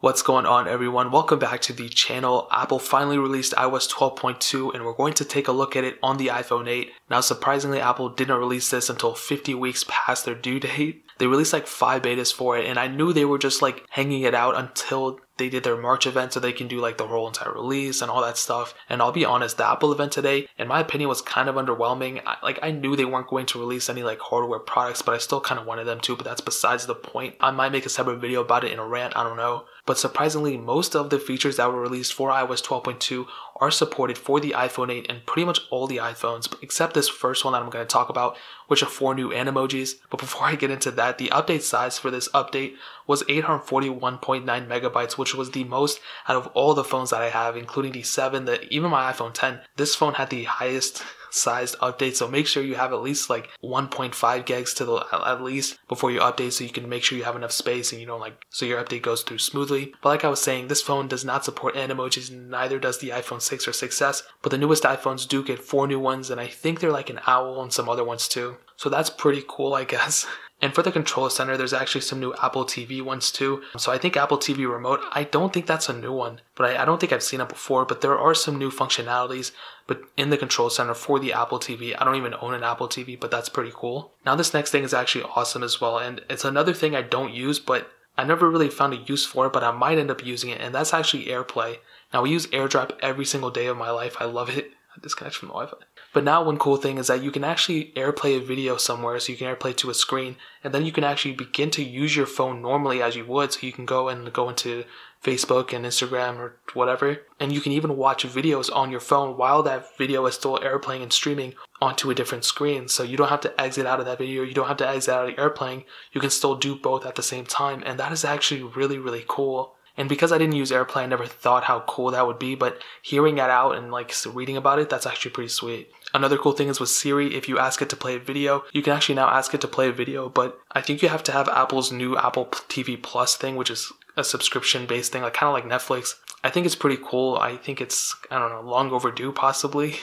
What's going on, everyone? Welcome back to the channel. Apple finally released iOS 12.2 and we're going to take a look at it on the iPhone 8. Now surprisingly, Apple didn't release this until 50 weeks past their due date. They released like 5 betas for it, and I knew they were just like hanging it out until they did their March event so they can do like the whole entire release and all that stuff. And I'll be honest, the Apple event today, in my opinion, was kind of underwhelming. I knew they weren't going to release any like hardware products, but I still kind of wanted them to, but that's besides the point. I might make a separate video about it in a rant, I don't know. But surprisingly, most of the features that were released for iOS 12.2 are supported for the iPhone 8 and pretty much all the iPhones, except this first one that I'm going to talk about, which are 4 new Emojis. But before I get into that, the update size for this update was 841.9 megabytes, which was the most out of all the phones that I have, including the 7, even my iPhone 10. This phone had the highest sized update, so make sure you have at least like 1.5 gigs to the at least before you update, so you can make sure you have enough space and you don't so your update goes through smoothly. But like I was saying, this phone does not support Emojis, neither does the iPhone 6 or 6s, but the newest iPhones do get 4 new ones, and I think they're like an owl and some other ones too. So that's pretty cool, I guess. And for the control center, there's actually some new Apple TV ones too. So I think Apple TV Remote, I don't think that's a new one, but I don't think I've seen it before, but there are some new functionalities but in the control center for the Apple TV. I don't even own an Apple TV, but that's pretty cool. Now this next thing is actually awesome as well, and it's another thing I don't use, but I never really found a use for it, but I might end up using it, and that's actually AirPlay. Now we use AirDrop every single day of my life. I love it. I disconnect from the Wi-Fi. But now one cool thing is that you can actually AirPlay a video somewhere, so you can AirPlay to a screen, and then you can actually begin to use your phone normally as you would, so you can go into Facebook and Instagram or whatever, and you can even watch videos on your phone while that video is still AirPlaying and streaming onto a different screen. So you don't have to exit out of that video, you don't have to exit out of AirPlaying, you can still do both at the same time, and that is actually really, really cool. And because I didn't use AirPlay, I never thought how cool that would be, but hearing it out and reading about it, that's actually pretty sweet. Another cool thing is with Siri, if you ask it to play a video, you can actually now ask it to play a video, but I think you have to have Apple's new Apple TV Plus thing, which is a subscription-based thing, kind of like Netflix. I think it's pretty cool. I think it's, I don't know, long overdue possibly.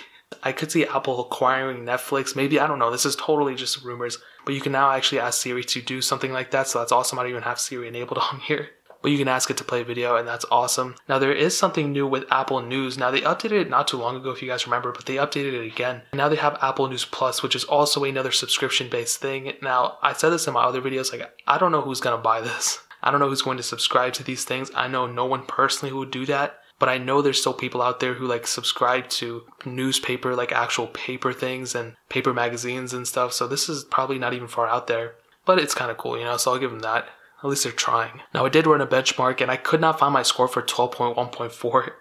I could see Apple acquiring Netflix, maybe, I don't know, this is totally just rumors, but you can now actually ask Siri to do something like that, so that's awesome. I don't even have Siri enabled on here. But you can ask it to play a video, and that's awesome. Now there is something new with Apple News. Now they updated it not too long ago, if you guys remember, but they updated it again. And now they have Apple News Plus, which is also another subscription-based thing. Now I said this in my other videos, I don't know who's gonna buy this. I don't know who's going to subscribe to these things. I know no one personally who would do that, but I know there's still people out there who subscribe to newspaper, actual paper things and paper magazines and stuff. So this is probably not even far out there, but it's kind of cool, so I'll give them that. At least they're trying. Now I did run a benchmark and I could not find my score for 12.1.4.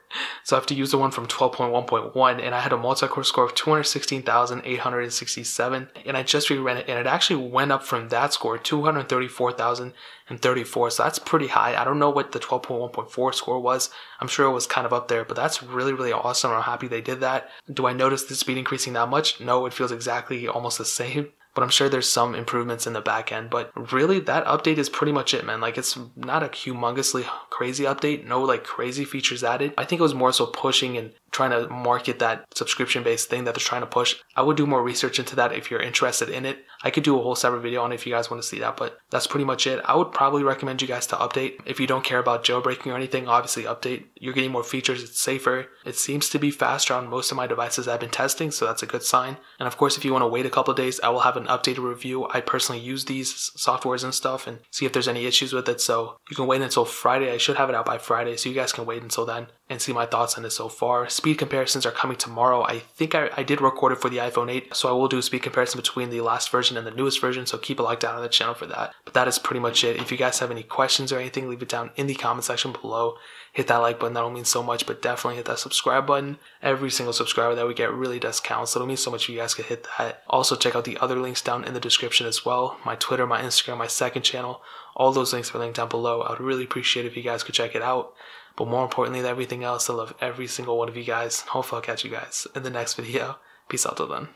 So I have to use the one from 12.1.1, and I had a multi-core score of 216,867, and I just reran it and it actually went up from that score, 234,034. So that's pretty high. I don't know what the 12.1.4 score was. I'm sure it was kind of up there, but that's really, really awesome. I'm happy they did that. Do I notice the speed increasing that much? No, it feels exactly almost the same. But I'm sure there's some improvements in the back end. But really, that update is pretty much it, man. It's not a humongously crazy update. No, crazy features added. I think it was more so pushing and trying to market that subscription-based thing that they're trying to push. I would do more research into that if you're interested in it. I could do a whole separate video on it if you guys want to see that, but that's pretty much it. I would probably recommend you guys to update. If you don't care about jailbreaking or anything, obviously update. You're getting more features, it's safer. It seems to be faster on most of my devices I've been testing, so that's a good sign. And of course, if you want to wait a couple of days, I will have an updated review. I personally use these softwares and stuff and see if there's any issues with it, so you can wait until Friday. I should have it out by Friday, so you guys can wait until then and see my thoughts on it so far. Speed comparisons are coming tomorrow. I think I did record it for the iPhone 8, so I will do a speed comparison between the last version and the newest version, so keep a like down on the channel for that. But that is pretty much it. If you guys have any questions or anything, leave it down in the comment section below. Hit that like button, that'll mean so much, but definitely hit that subscribe button. Every single subscriber that we get really does count, so it'll mean so much if you guys could hit that. Also check out the other links down in the description as well. My Twitter, my Instagram, my second channel, all those links are linked down below. I would really appreciate it if you guys could check it out. But more importantly than everything else, I love every single one of you guys. Hopefully I'll catch you guys in the next video. Peace out till then.